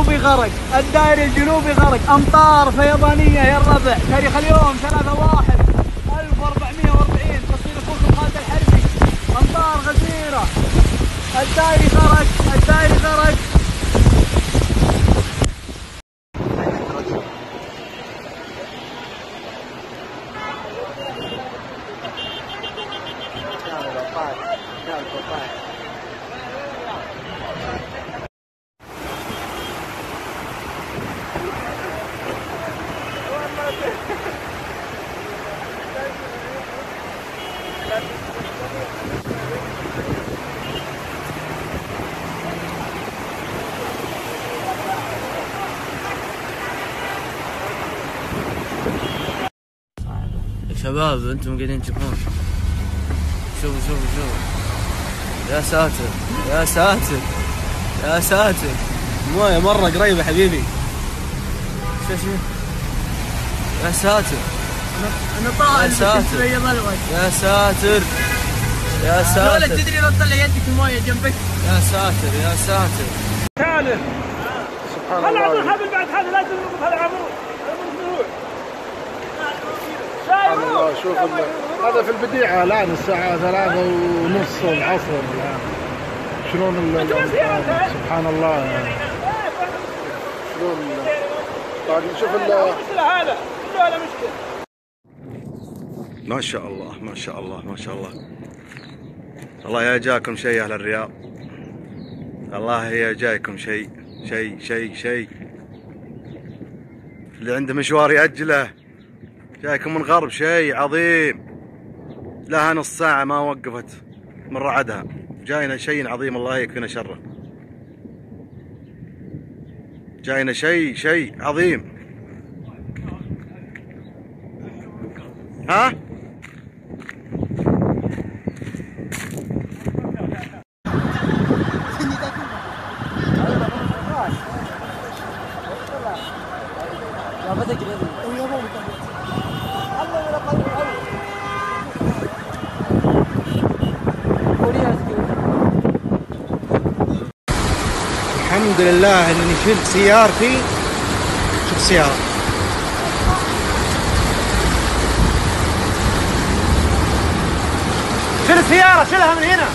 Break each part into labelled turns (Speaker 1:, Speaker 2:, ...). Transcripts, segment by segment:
Speaker 1: الجنوبي غرق، الدائري الجنوبي غرق، أمطار فيضانية يا الربع. تاريخ اليوم 3/1/1440 تصوير أخوكم خالد الحربي. أمطار غزيرة، الدائري غرق، الدائري غرق.
Speaker 2: شباب انتم قاعدين تشوفون، شوفوا شوفوا شوفوا، يا ساتر يا ساتر يا ساتر، المويه مرة قريبة حبيبي. شوف يا ساتر،
Speaker 1: أنا طالع
Speaker 2: يا ساتر يا ساتر يا ساتر،
Speaker 1: تدري لو تطلع يدك المويه جنبك.
Speaker 2: يا ساتر يا ساتر.
Speaker 3: كانت سبحان الله. هذا الحبل بعد هذا لازم نربط هذا عمود. سبحان الله. شوف هذا في البديعة الآن الساعة 3:30 العصر الآن. شلون سبحان الله شلون قاعد نشوف هذا لا مشكلة.
Speaker 4: ما شاء الله ما شاء الله ما شاء الله. الله يا جاكم شيء أهل الرياض، الله يا جايكم شيء شيء شيء شيء. اللي عنده مشوار يأجله، جايكم من غرب شيء عظيم. لها نص ساعة ما وقفت من رعدها، جاينا شيء عظيم الله يكفينا شره. جاينا شيء عظيم. ها؟
Speaker 5: الحمد لله اني شلت سيارتي. شوف السيارة، شيل السيارة، شيلها من هنا.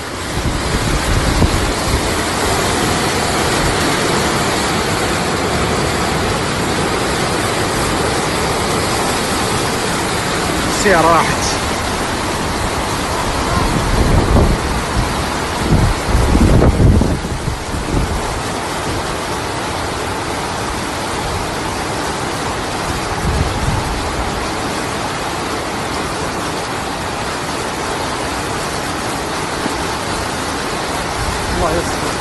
Speaker 5: السيارة راحت. الله يستر.